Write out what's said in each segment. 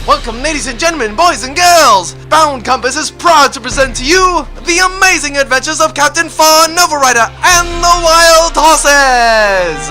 Welcome, ladies and gentlemen, boys and girls! Bound Compass is proud to present to you the amazing adventures of Captain Farr Novarider and the Wild Horses!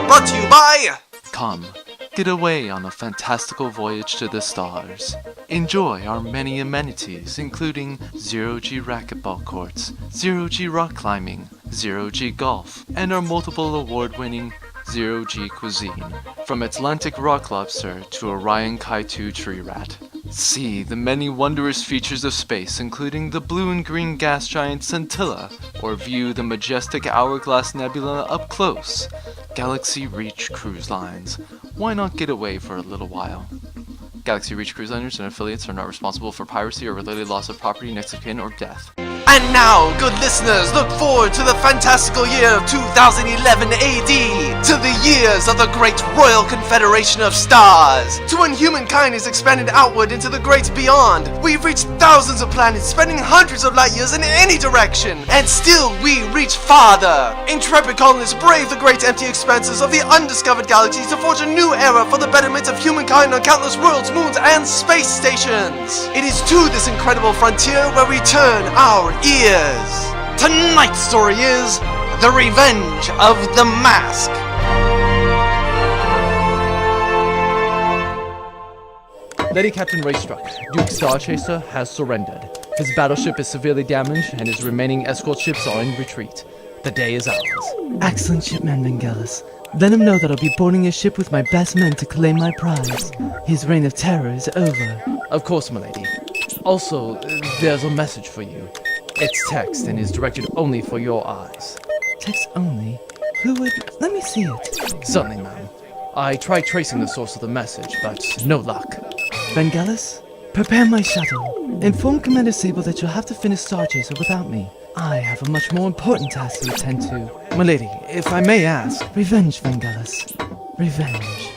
Brought to you by... Come, get away on a fantastical voyage to the stars. Enjoy our many amenities, including Zero-G racquetball courts, Zero-G rock climbing, Zero-G golf, and our multiple award-winning Zero-G cuisine, from Atlantic rock lobster to Orion Kaitu tree rat. See the many wondrous features of space, including the blue and green gas giant Scintilla, or view the majestic Hourglass Nebula up close. Galaxy Reach Cruise Lines. Why not get away for a little while? Galaxy Reach Cruise Liners and affiliates are not responsible for piracy or related loss of property, next of kin, or death. And now, good listeners, look forward to the fantastical year of 2011 AD, to the years of the Great Royal Confederation of Stars, to when humankind is expanded outward into the great beyond. We've reached thousands of planets, spanning hundreds of light years in any direction, and still we reach farther. Intrepid colonists brave the great empty expanses of the undiscovered galaxies to forge a new era for the betterment of humankind on countless worlds, moons, and space stations. It is to this incredible frontier where we turn our ears. Tonight's story is The Revenge of the Mask. Lady Captain Racestruck, Duke Starchaser has surrendered. His battleship is severely damaged, and his remaining escort ships are in retreat. The day is ours. Excellent shipman, Vangelis. Let him know that I'll be boarding his ship with my best men to claim my prize. His reign of terror is over. Of course, my lady. Also, there's a message for you. It's text and is directed only for your eyes. Text only? Who would... Let me see it. Certainly, ma'am. I tried tracing the source of the message, but no luck. Vangelis, prepare my shuttle. Inform Commander Sable that you'll have to finish Starchaser without me. I have a much more important task to attend to. My lady, if I may ask... Revenge, Vangelis. Revenge.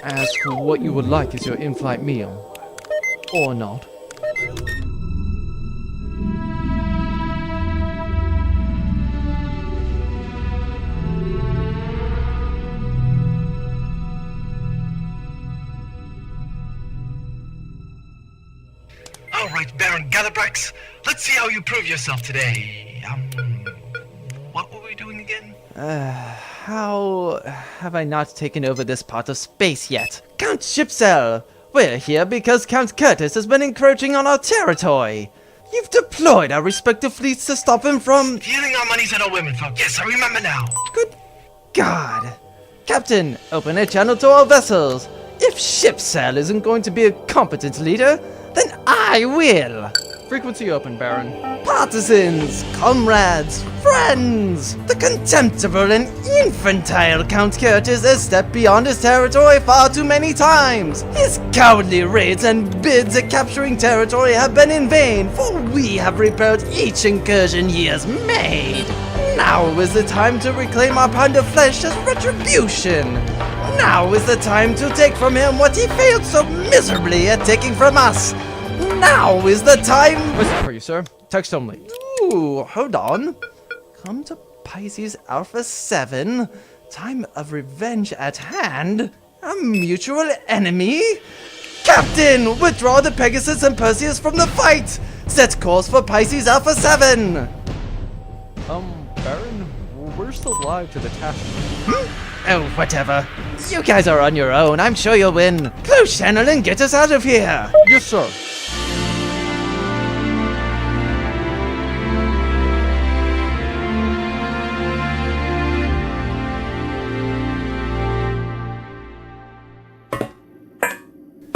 Ask what you would like as your in-flight meal. Or not. Alright, Baron Galabrax, let's see how you prove yourself today. What were we doing again? How have I not taken over this part of space yet? Count Shipsell! We're here because Count Curtis has been encroaching on our territory. You've deployed our respective fleets to stop him from... Stealing our monies and our women folk. Yes, I remember now. Good God. Captain, open a channel to our vessels. If Shipsell isn't going to be a competent leader, then I will! Frequency open, Baron. Partisans, comrades, friends! The contemptible and infantile Count Curtis has stepped beyond his territory far too many times. His cowardly raids and bids at capturing territory have been in vain, for we have repelled each incursion he has made. Now is the time to reclaim our pound of flesh as retribution. Now is the time to take from him what he failed so miserably at taking from us. Now is the time... Listen for you, sir. Text only. Ooh, hold on. Come to Pisces Alpha 7. Time of revenge at hand. A mutual enemy? Captain, withdraw the Pegasus and Perseus from the fight. Set course for Pisces Alpha 7. Baron, we're still live to the task. Oh, whatever. You guys are on your own. I'm sure you'll win. Close channel and get us out of here. Yes, sir.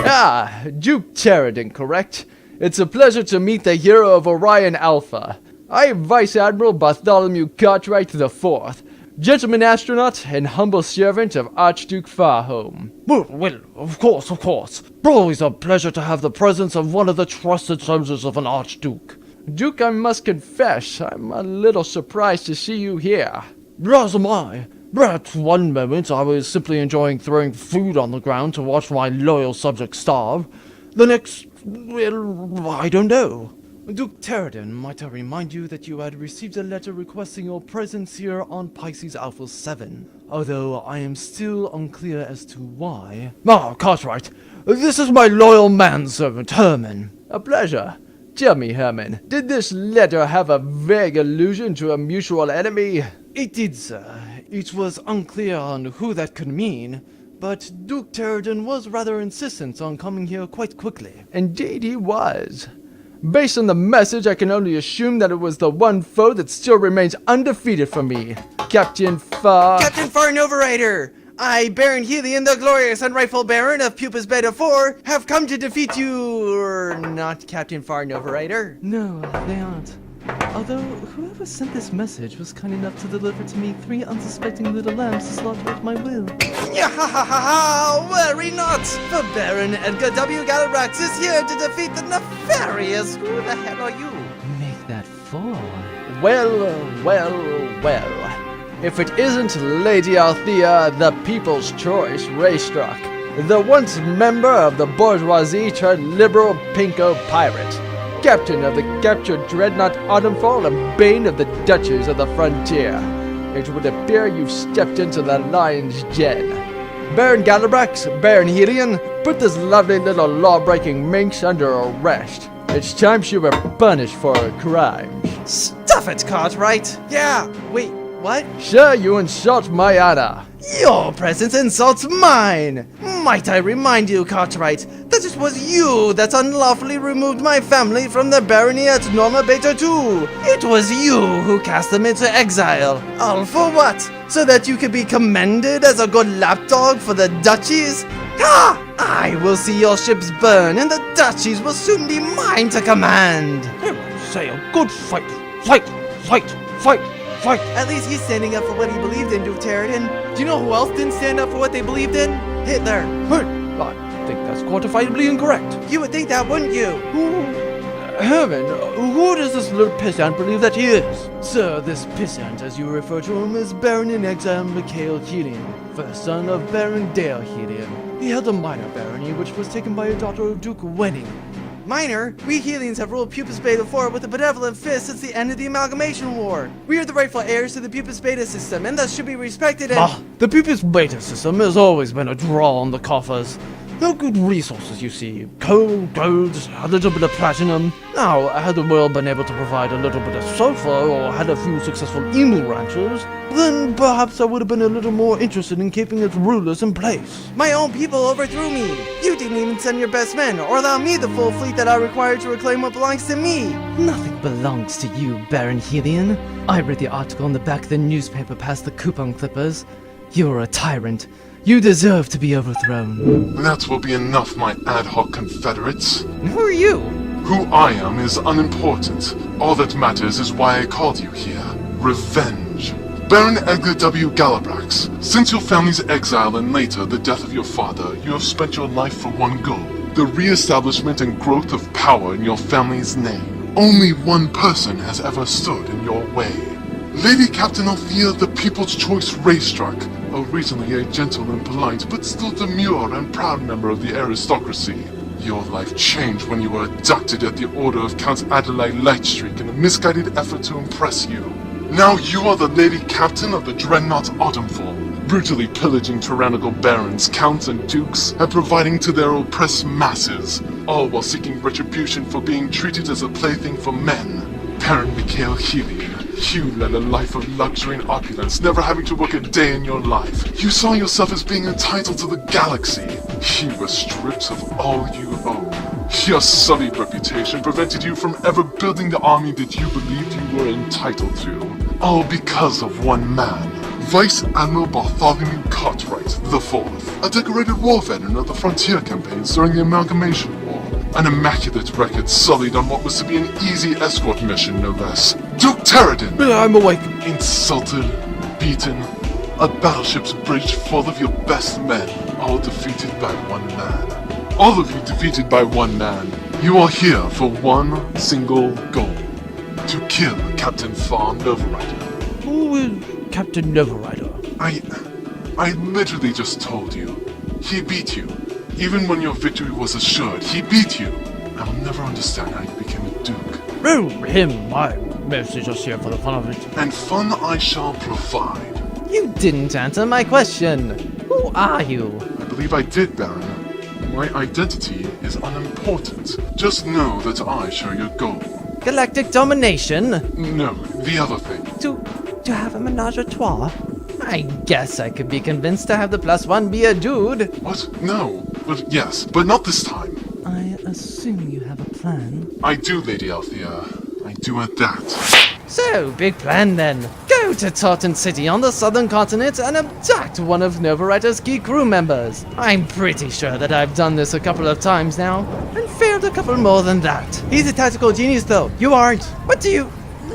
Ah, Duke Sheridan, correct? It's a pleasure to meet the hero of Orion Alpha. I am Vice Admiral Bartholomew Cartwright IV, gentleman astronaut and humble servant of Archduke Farhome. Well, of course. Always a pleasure to have the presence of one of the trusted soldiers of an Archduke. Duke, I must confess, I'm a little surprised to see you here. As am I. At one moment, I was simply enjoying throwing food on the ground to watch my loyal subjects starve. The next, well, I don't know. Duke Terradon, might I remind you that you had received a letter requesting your presence here on Pisces Alpha 7, although I am still unclear as to why. Ah, Cartwright, this is my loyal manservant, Herman. A pleasure. Tell me, Herman, did this letter have a vague allusion to a mutual enemy? It did, sir. It was unclear on who that could mean, but Duke Terradon was rather insistent on coming here quite quickly. Indeed he was. Based on the message, I can only assume that it was the one foe that still remains undefeated for me. Captain Farr... Captain Farr Novarider! I, Baron Helion, the glorious and rightful Baron of Pupus Beta 4, have come to defeat you... or not Captain Farr Novarider. No, they aren't. Although, whoever sent this message was kind enough to deliver to me 3 unsuspecting little lambs to slaughter at my will. Yahahaha! Worry not! For Baron Edgar W. Galabrax is here to defeat the nefarious... Who the hell are you? Make that 4. Well. If it isn't Lady Althea, the People's Choice Racestruck, the once member of the bourgeoisie turned liberal pinko pirate, captain of the captured dreadnought Autumnfall and bane of the duchies of the frontier. It would appear you've stepped into the lion's den. Baron Galabrax, Baron Helion, put this lovely little law-breaking minx under arrest. It's time she were punished for her crimes. Stuff it, Cartwright! Yeah, wait, what? Sir, you insult my honor. Your presence insults mine! Might I remind you, Cartwright, that it was you that unlawfully removed my family from the barony at Norma Beta 2. It was you who cast them into exile. All for what? So that you could be commended as a good lapdog for the duchies? Ha! I will see your ships burn, and the duchies will soon be mine to command. Say a good fight. At least he's standing up for what he believed in, Duke Terradon. Do you know who else didn't stand up for what they believed in? Hitler. I think that's quantifiably incorrect. You would think that, wouldn't you? Herman, who does this little pissant believe that he is? Sir, this pissant, as you refer to him, is Baron in exile Mikhail Helion, first son of Baron Dale Helion. He held a minor barony which was taken by a daughter of Duke Wenning. Minor, we Helions have ruled Pupus Beta 4 with a benevolent fist since the end of the Amalgamation War. We are the rightful heirs to the Pupus Beta system, and thus should be respected and— The Pupus Beta system has always been a draw on the coffers. No good resources, you see. Coal, gold, a little bit of platinum. Now, had the world been able to provide a little bit of sulfur or had a few successful emu ranchers, then perhaps I would have been a little more interested in keeping its rulers in place. My own people overthrew me. You didn't even send your best men, or allow me the full fleet that I required to reclaim what belongs to me. Nothing belongs to you, Baron Helion. I read the article on the back of the newspaper past the coupon clippers. You're a tyrant. You deserve to be overthrown. That will be enough, my ad hoc confederates. Who are you? Who I am is unimportant. All that matters is why I called you here. Revenge. Baron Edgar W. Galabrax, since your family's exile and later the death of your father, you have spent your life for one goal. The re-establishment and growth of power in your family's name. Only one person has ever stood in your way. Lady Captain Althea, the People's Choice Racestruck, originally a gentle and polite, but still demure and proud member of the aristocracy. Your life changed when you were abducted at the order of Count Adelaide Lightstreak in a misguided effort to impress you. Now you are the Lady Captain of the Dreadnought Autumnfall, brutally pillaging tyrannical barons, counts, and dukes, and providing to their oppressed masses, all while seeking retribution for being treated as a plaything for men. Baron Mikhail Helion, you led a life of luxury and opulence, never having to work a day in your life. You saw yourself as being entitled to the galaxy. You were stripped of all you own. Your sullied reputation prevented you from ever building the army that you believed you were entitled to. All because of one man. Vice Admiral Bartholomew Cartwright IV, a decorated war veteran of the frontier campaigns during the Amalgamation War. An immaculate record sullied on what was to be an easy escort mission, no less. Duke Terradon! I'm awake. Insulted, beaten, a battleship's bridge full of your best men, all defeated by one man. All of you defeated by one man. You are here for one single goal. To kill Captain Farr Novarider. Who is Captain Novarider? I literally just told you. He beat you. Even when your victory was assured, he beat you. I will never understand how you became a duke. Oh, him. I mostly just here for the fun of it. And fun I shall provide. You didn't answer my question. Who are you? I believe I did, Baron. My identity is unimportant. Just know that I share your goal. Galactic domination? No, the other thing. To have a menage a trois? I guess I could be convinced to have the +1 be a dude. What? No. But yes, but not this time. I assume you have a plan. I do, Lady Althea. I do at that. So, big plan then. Go to Tartan City on the southern continent and abduct one of Novarider's key crew members. I'm pretty sure that I've done this a couple of times now, and failed a couple more than that. He's a tactical genius though, you aren't. What do you...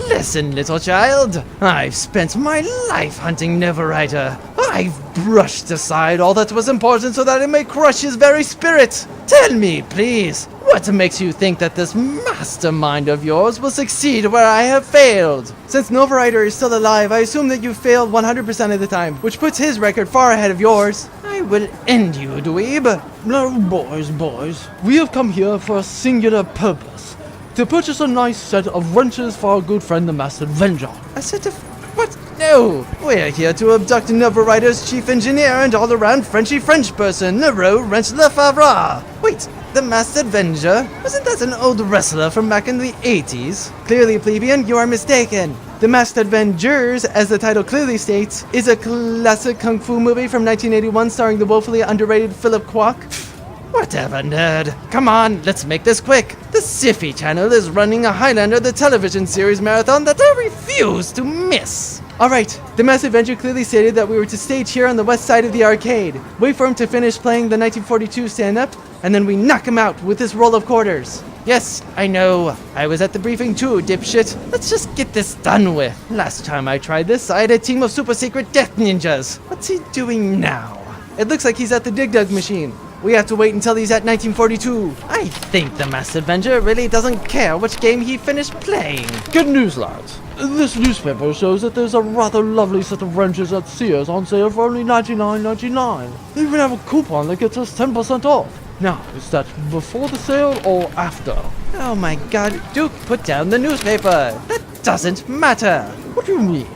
Listen, little child. I've spent my life hunting Novarider. I've brushed aside all that was important so that it may crush his very spirit. Tell me, please, what makes you think that this mastermind of yours will succeed where I have failed? Since Novarider is still alive, I assume that you failed 100% of the time, which puts his record far ahead of yours. I will end you, dweeb. No, boys. We have come here for a singular purpose. To purchase a nice set of wrenches for our good friend the Masked Avenger. A set of... What? No! We're here to abduct Novarider's chief engineer and all-around Frenchy French person, Nero Wrench Lefavre. Wait, the Masked Avenger? Wasn't that an old wrestler from back in the 80s? Clearly, plebeian, you are mistaken. The Masked Avengers, as the title clearly states, is a classic kung fu movie from 1981 starring the woefully underrated Philip Kwok. Whatever, nerd. Come on, let's make this quick. The Siffy channel is running a Highlander the television series marathon that I refuse to miss. Alright, the Masked Avenger clearly stated that we were to stage here on the west side of the arcade, wait for him to finish playing the 1942 stand-up, and then we knock him out with this roll of quarters. Yes, I know. I was at the briefing too, dipshit. Let's just get this done with. Last time I tried this, I had a team of super secret death ninjas. What's he doing now? It looks like he's at the Dig Dug machine. We have to wait until he's at 1942. I think the Masked Avenger really doesn't care which game he finished playing. Good news, lads. This newspaper shows that there's a rather lovely set of wrenches at Sears on sale for only $99.99. They even have a coupon that gets us 10% off. Now, is that before the sale or after? Oh my god, Duke, put down the newspaper. That doesn't matter. What do you mean?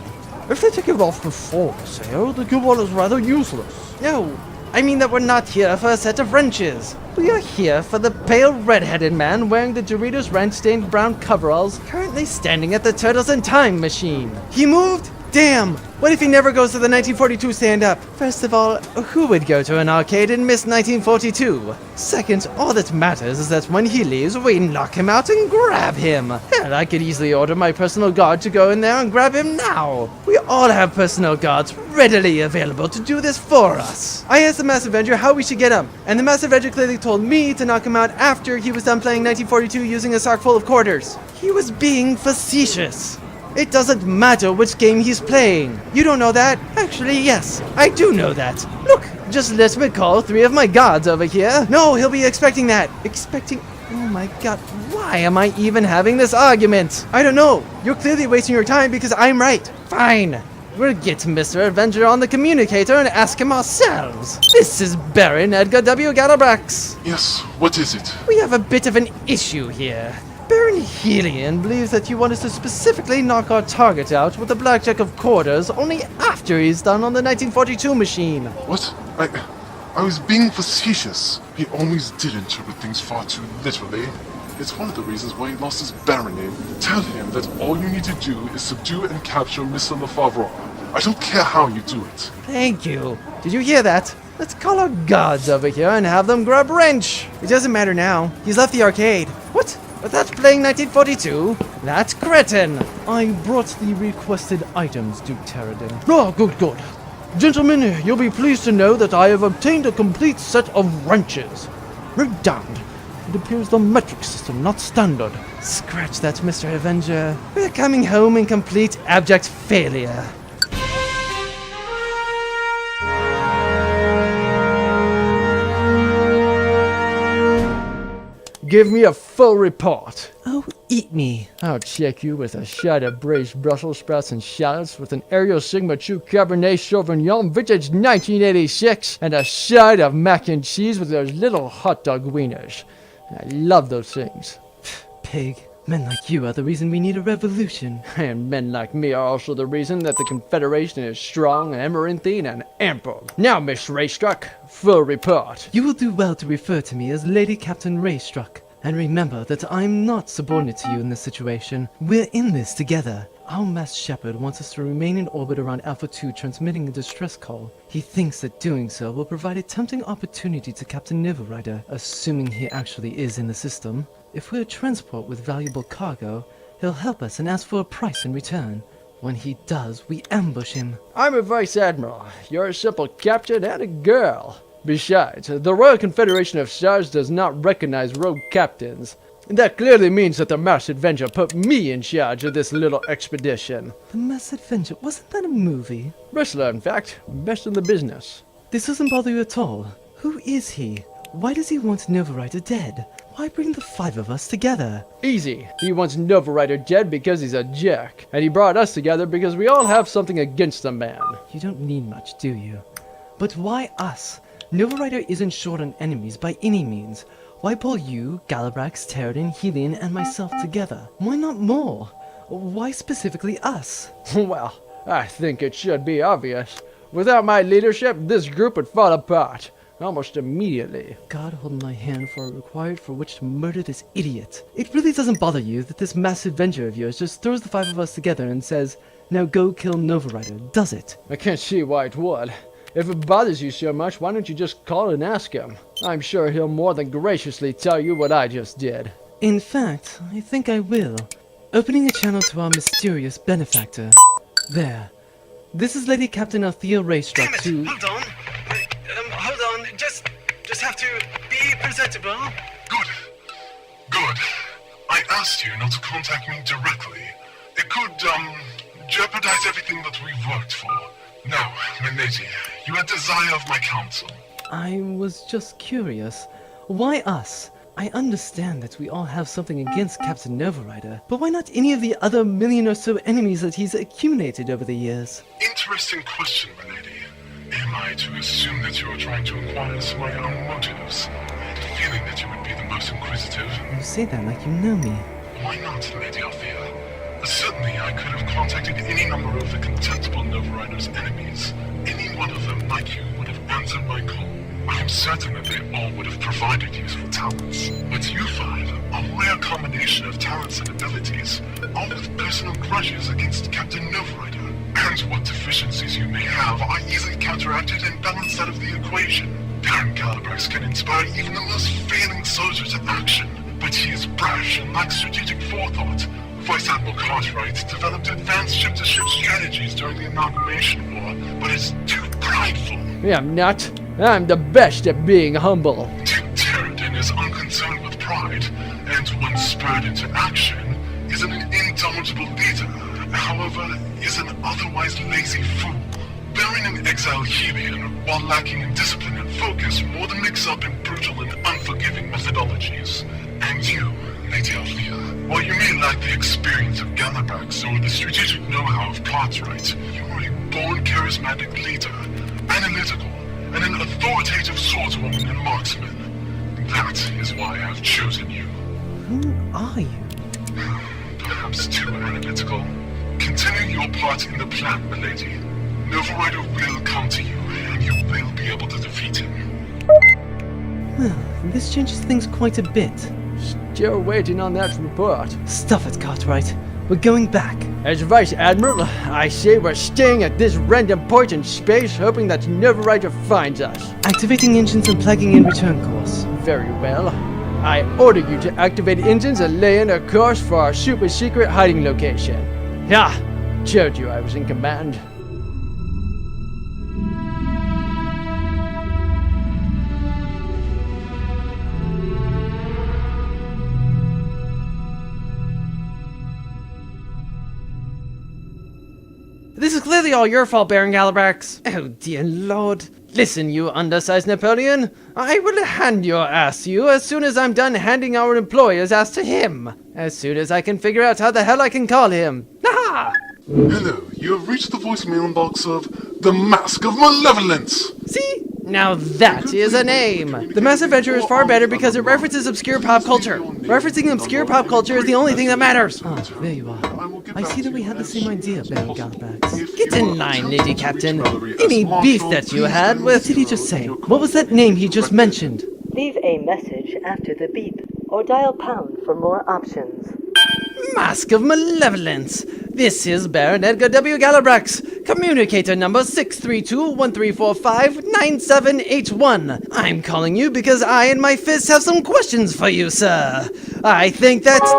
If they take it off before the sale, the coupon is rather useless. No, I mean that we're not here for a set of wrenches. We are here for the pale red-headed man wearing the Doritos ranch-stained brown coveralls currently standing at the Turtles in Time machine. He moved? Damn! What if he never goes to the 1942 stand-up? First of all, who would go to an arcade and miss 1942? Second, all that matters is that when he leaves, we knock him out and grab him. Hell, I could easily order my personal guard to go in there and grab him now. We all have personal guards readily available to do this for us. I asked the Masked Avenger how we should get him, and the Masked Avenger clearly told me to knock him out after he was done playing 1942 using a sock full of quarters. He was being facetious. It doesn't matter which game he's playing. You don't know that? Actually, yes, I do know that. Look, just let me call 3 of my guards over here. No, he'll be expecting that. Expecting... Oh my god, why am I even having this argument? I don't know. You're clearly wasting your time because I'm right. Fine. We'll get Mr. Avenger on the communicator and ask him ourselves. This is Baron Edgar W. Galabrax. Yes, what is it? We have a bit of an issue here. Baron Helion believes that you want us to specifically knock our target out with a blackjack of quarters only after he's done on the 1942 machine. What? I was being facetious. He always did interpret things far too literally. It's one of the reasons why he lost his baron name. Tell him that all you need to do is subdue and capture Mr. Lefavre. I don't care how you do it. Thank you. Did you hear that? Let's call our guards over here and have them grab Wrench. It doesn't matter now. He's left the arcade. What? But that's playing 1942? That's cretin. I brought the requested items, Duke Pterodon. Oh, good. Gentlemen, you'll be pleased to know that I have obtained a complete set of wrenches. Wrote down. It appears the metric system, not standard. Scratch that, Mr. Avenger. We're coming home in complete abject failure. Give me a full report. Oh, eat me. I'll check you with a shot of braised Brussels sprouts and shallots with an Ariel Sigma True Cabernet Sauvignon vintage 1986 and a side of mac and cheese with those little hot dog wieners. I love those things. Pig. Men like you are the reason we need a revolution. And men like me are also the reason that the Confederation is strong, amaranthine, and ample. Now, Miss Raystruck, full report. You will do well to refer to me as Lady Captain Raystruck. And remember that I'm not subordinate to you in this situation. We're in this together. Our Master Shepherd wants us to remain in orbit around Alpha 2 transmitting a distress call. He thinks that doing so will provide a tempting opportunity to Captain Novarider, assuming he actually is in the system. If we're a transport with valuable cargo, he'll help us and ask for a price in return. When he does, we ambush him. I'm a Vice Admiral. You're a simple captain and a girl. Besides, the Royal Confederation of Stars does not recognize rogue captains. That clearly means that the Mass Adventure put me in charge of this little expedition. The Mass Adventure? Wasn't that a movie? Wrestler, in fact. Best in the business. This doesn't bother you at all. Who is he? Why does he want Novarider dead? Why bring the 5 of us together? Easy. He wants Novarider dead because he's a jerk. And he brought us together because we all have something against the man. You don't need much, do you? But why us? Novarider isn't short on enemies by any means. Why pull you, Galabrax, Terradin, Helion, and myself together? Why not more? Why specifically us? Well, I think it should be obvious. Without my leadership, this group would fall apart. Almost immediately. God hold my hand for it required for which to murder this idiot. It really doesn't bother you that this massive venture of yours just throws the 5 of us together and says, now go kill Novarider, does it? I can't see why it would. If it bothers you so much, why don't you just call and ask him? I'm sure he'll more than graciously tell you what I just did. In fact, I think I will. Opening a channel to our mysterious benefactor. There. This is Lady Captain Althea Raystruck Damn it! to... Hold on. Hold on. Just have to be presentable. Good. I asked you not to contact me directly. It could, jeopardize everything that we've worked for. Now, my lady, you had desire of my counsel. I was just curious. Why us? I understand that we all have something against Captain Novarider, but why not any of the other million or so enemies that he's accumulated over the years? Interesting question, my lady. Am I to assume that you are trying to inquire into my own motives? I had a feeling that you would be the most inquisitive. You say that like you know me. Why not, Lady Althea? Certainly, I could have contacted any number of the contemptible Novarider's enemies. Any one of them, like you, would have answered my call. I am certain that they all would have provided useful talents. But you 5, a rare combination of talents and abilities, all with personal grudges against Captain Novarider. And what deficiencies you may have are easily counteracted and balanced out of the equation. Baron Galabrax can inspire even the most failing soldier to action, but he is brash and lacks strategic forethought. Vice Admiral Cartwright developed advanced ship-to-ship strategies during the Amalgamation War, but is too prideful. I'm not. I'm the best at being humble. Duke Terradin is unconcerned with pride, and when spurred into action, is an indomitable leader. However, is an otherwise lazy fool. Bearing in exile Helion, while lacking in discipline and focus, more than makes up in brutal and unforgiving methodologies. And you, Lady Althea, while you may lack the experience of Galabrax or the strategic know-how of Cartwright, you are a born charismatic leader, analytical, and an authoritative swordswoman and marksman. That is why I have chosen you. Who are you? Perhaps too analytical. Continue your part in the plan, milady. Novarider will come to you, and you will be able to defeat him. Well, this changes things quite a bit. Still waiting on that report. Stuff it, Cartwright. We're going back. As Vice Admiral, I say we're staying at this random point in space, hoping that Novarider finds us. Activating engines and plugging in return course. Very well. I order you to activate engines and lay in a course for our super secret hiding location. Ha! Told you I was in command. This is clearly all your fault, Baron Galabrax. Oh dear lord. Listen, you undersized Napoleon. I will hand your ass to you as soon as I'm done handing our employer's ass to him. As soon as I can figure out how the hell I can call him. Ha! Hello, you have reached the voicemail box of the Mask of Malevolence. See? Now that is a name! The Mass Adventure is far better because it references obscure pop culture. Referencing obscure pop culture is the only thing that matters. Ah, there you are. I see that we had the same idea, Baron Galabrax. Get in line, Lady Captain. Any beef that you had with... What did he just say? What was that name he just mentioned? Leave a message after the beep, or dial pound for more options. Mask of Malevolence! This is Baron Edgar W. Galabrax, communicator number 632-1345-9781. I'm calling you because I and my fists have some questions for you, sir. I think that's...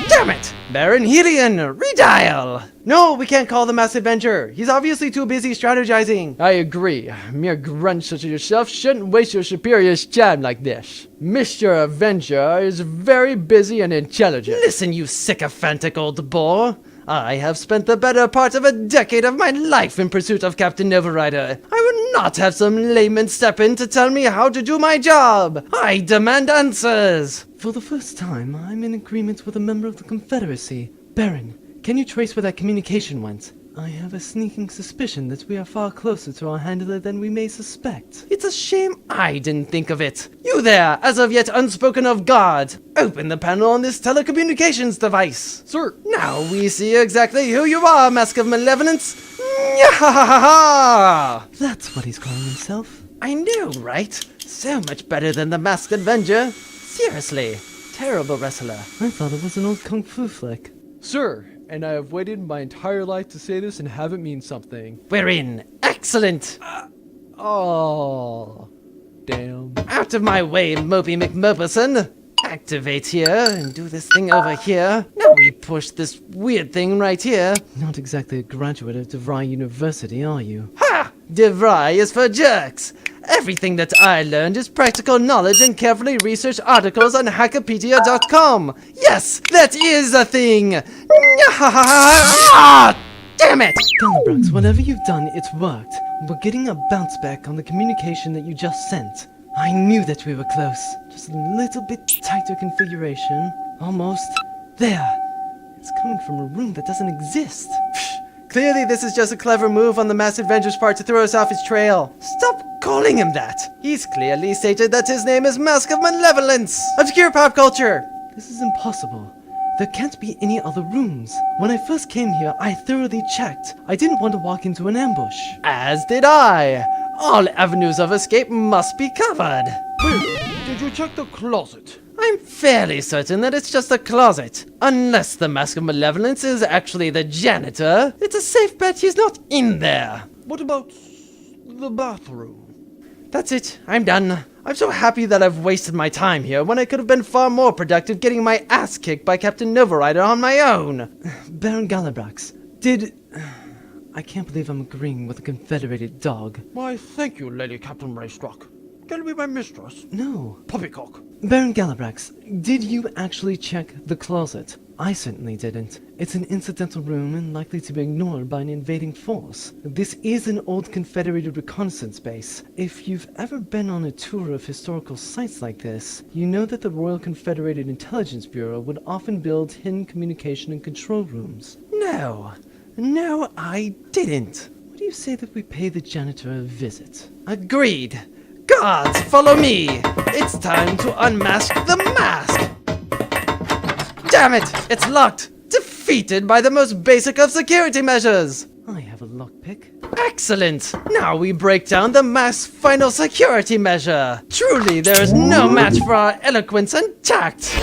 Damn it! Baron Helion, redial! No, we can't call the Mass Avenger. He's obviously too busy strategizing. I agree. Mere grunts such as yourself shouldn't waste your superior's time like this. Mr. Avenger is very busy and intelligent. Listen, you sycophantic old bore. I have spent the better part of a decade of my life in pursuit of Captain Novarider. I would not have some layman step in to tell me how to do my job. I demand answers. For the first time, I'm in agreement with a member of the Confederacy. Baron, can you trace where that communication went? I have a sneaking suspicion that we are far closer to our handler than we may suspect. It's a shame I didn't think of it. You there, as of yet unspoken of God. Open the panel on this telecommunications device. Sir. Now we see exactly who you are, Mask of Malevolence. Nyahahaha! That's what he's calling himself. I know, right? So much better than the Masked Avenger. Seriously, terrible wrestler. I thought it was an old kung fu flick. Sir, and I have waited my entire life to say this and have it mean something. We're in. Excellent. Oh, damn. Out of my way, Mopey McMoperson. Activate here and do this thing over here. Now we push this weird thing right here. Not exactly a graduate of DeVry University, are you? Ha! DeVry is for jerks. Everything that I learned is practical knowledge and carefully researched articles on Hackopedia.com. Yes, that is a thing. Ah, damn it! Galabrax, whatever you've done, it's worked. We're getting a bounce back on the communication that you just sent. I knew that we were close. Just a little bit tighter configuration. Almost. There. It's coming from a room that doesn't exist. Clearly this is just a clever move on the Mass Avenger's part to throw us off his trail. Stop calling him that. He's clearly stated that his name is Mask of Malevolence. Obscure pop culture. This is impossible. There can't be any other rooms. When I first came here, I thoroughly checked. I didn't want to walk into an ambush. As did I. All avenues of escape must be covered. Did you check the closet? I'm fairly certain that it's just a closet. Unless the Mask of Malevolence is actually the janitor, it's a safe bet he's not in there. What about the bathroom? That's it. I'm done. I'm so happy that I've wasted my time here when I could have been far more productive getting my ass kicked by Captain Novarider on my own. Baron Galabrax, I can't believe I'm agreeing with a confederated dog. Why, thank you, Lady Captain Raystock. Can you be my mistress? No. Poppycock. Baron Galabrax, did you actually check the closet? I certainly didn't. It's an incidental room and likely to be ignored by an invading force. This is an old Confederated reconnaissance base. If you've ever been on a tour of historical sites like this, you know that the Royal Confederated Intelligence Bureau would often build hidden communication and control rooms. No, I didn't. What do you say that we pay the janitor a visit? Agreed. Guards, follow me! It's time to unmask the mask! Damn it! It's locked! Defeated by the most basic of security measures! I have a lockpick. Excellent! Now we break down the mask's final security measure! Truly, there is no match for our eloquence and tact!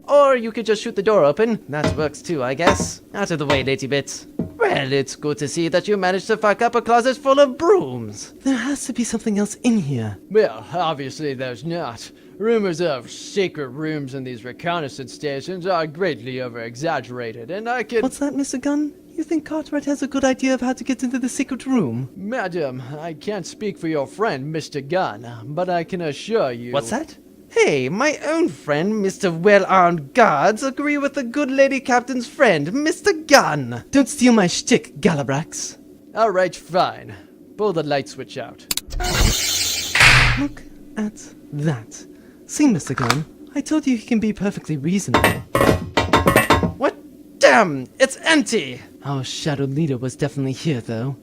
Or you could just shoot the door open. That works too, I guess. Out of the way, Lady Bits. Well, it's good to see that you managed to fuck up a closet full of brooms. There has to be something else in here. Well, obviously there's not. Rumors of secret rooms in these reconnaissance stations are greatly over-exaggerated, and I can... What's that, Mr. Gunn? You think Cartwright has a good idea of how to get into the secret room? Madam, I can't speak for your friend, Mr. Gunn, but I can assure you... What's that? Hey, my own friend, Mr. Well-Armed Guards, agree with the good lady captain's friend, Mr. Gunn. Don't steal my shtick, Galabrax. Alright, fine. Pull the light switch out. Look at that. See, Mr. Gunn, I told you he can be perfectly reasonable. What? Damn, it's empty! Our shadow leader was definitely here, though.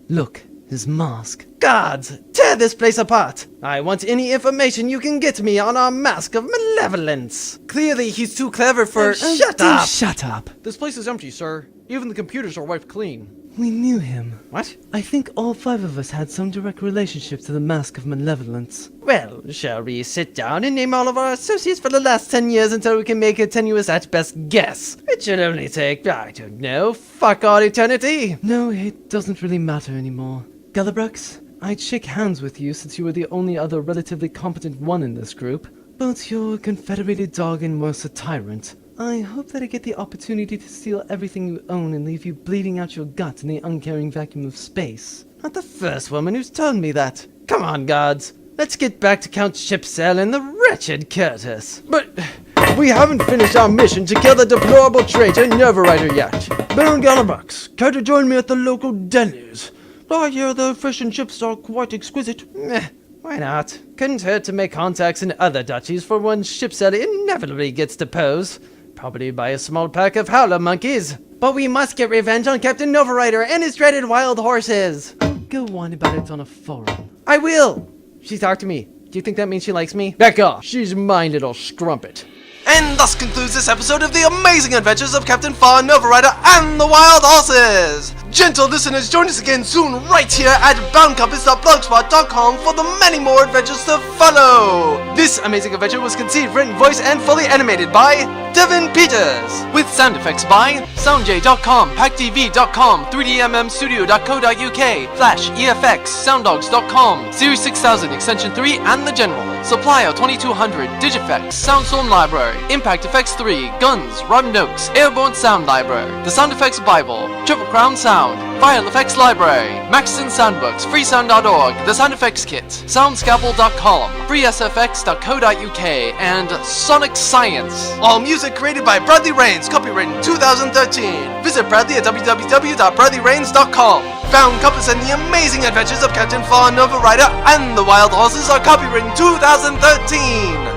Look, his mask. Guards, tear this place apart! I want any information you can get me on our mask of malevolence! Clearly he's too clever for— Shut up! Shut up. This place is empty, sir. Even the computers are wiped clean. We knew him. What? I think all 5 of us had some direct relationship to the Mask of Malevolence. Well, shall we sit down and name all of our associates for the last 10 years until we can make a tenuous at best guess? It should only take, I don't know, fuck all eternity! No, it doesn't really matter anymore. Galabrax, I'd shake hands with you since you were the only other relatively competent one in this group. But you're a confederated dog and worse a tyrant. I hope that I get the opportunity to steal everything you own and leave you bleeding out your gut in the uncaring vacuum of space. Not the first woman who's told me that. Come on, guards. Let's get back to Count Shipsail and the wretched Curtis. But we haven't finished our mission to kill the deplorable traitor Novarider yet. Baron Galabrax, care to join me at the local delis? I hear the fish and chips are quite exquisite. Why not? Couldn't hurt to make contacts in other duchies for when Shipsail inevitably gets deposed. Probably by a small pack of howler monkeys. But we must get revenge on Captain Novarider and his dreaded wild horses. Go whine about it on a forum. I will! She talked to me. Do you think that means she likes me? Back off. She's my little strumpet. And thus concludes this episode of the amazing adventures of Captain Farr Novarider and the Wild Horses! Gentle listeners, join us again soon right here at boundcompass.blogspot.com for the many more adventures to follow! This amazing adventure was conceived, written, voiced, and fully animated by Devin Peters! With sound effects by SoundJ.com, PackTV.com, 3DMMstudio.co.uk, Flash, EFX, SoundDogs.com, Series 6000, Extension 3, and the General, Supplier 2200, Digifx, Soundstorm Library, Impact Effects 3, Guns, Robin Noakes, Airborne Sound Library, The Sound Effects Bible, Triple Crown Sound, File Effects Library, Maxton Soundbooks, Freesound.org, The Sound Effects Kit, SoundScalpel.com, FreeSFX.co.uk, and Sonic Science. All music created by Bradley Rains, copyright 2013. Visit Bradley at www.bradleyrains.com. Bound Compass and the amazing adventures of Captain Farr Novarider and the Wild Horses are copyright 2013.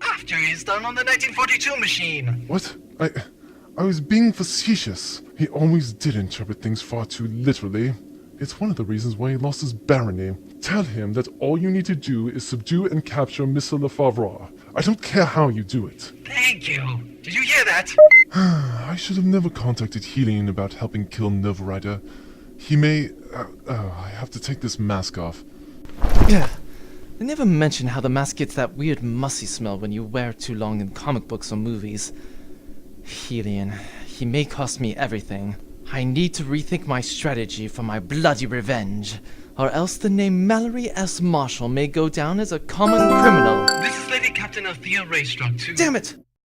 After he's done on the 1942 machine. What? I was being facetious. He always did interpret things far too literally. It's one of the reasons why he lost his barony. Tell him that all you need to do is subdue and capture Mr. Lefavre. I don't care how you do it. Thank you. Did you hear that? I should have never contacted Helion about helping kill Novarider. He may... I have to take this mask off. Yeah. They never mention how the mask gets that weird mussy smell when you wear it too long in comic books or movies. Helion, he may cost me everything. I need to rethink my strategy for my bloody revenge, or else the name Mallory S. Marshall may go down as a common criminal. This is Lady Captain Althea Raystruck too. Damn it!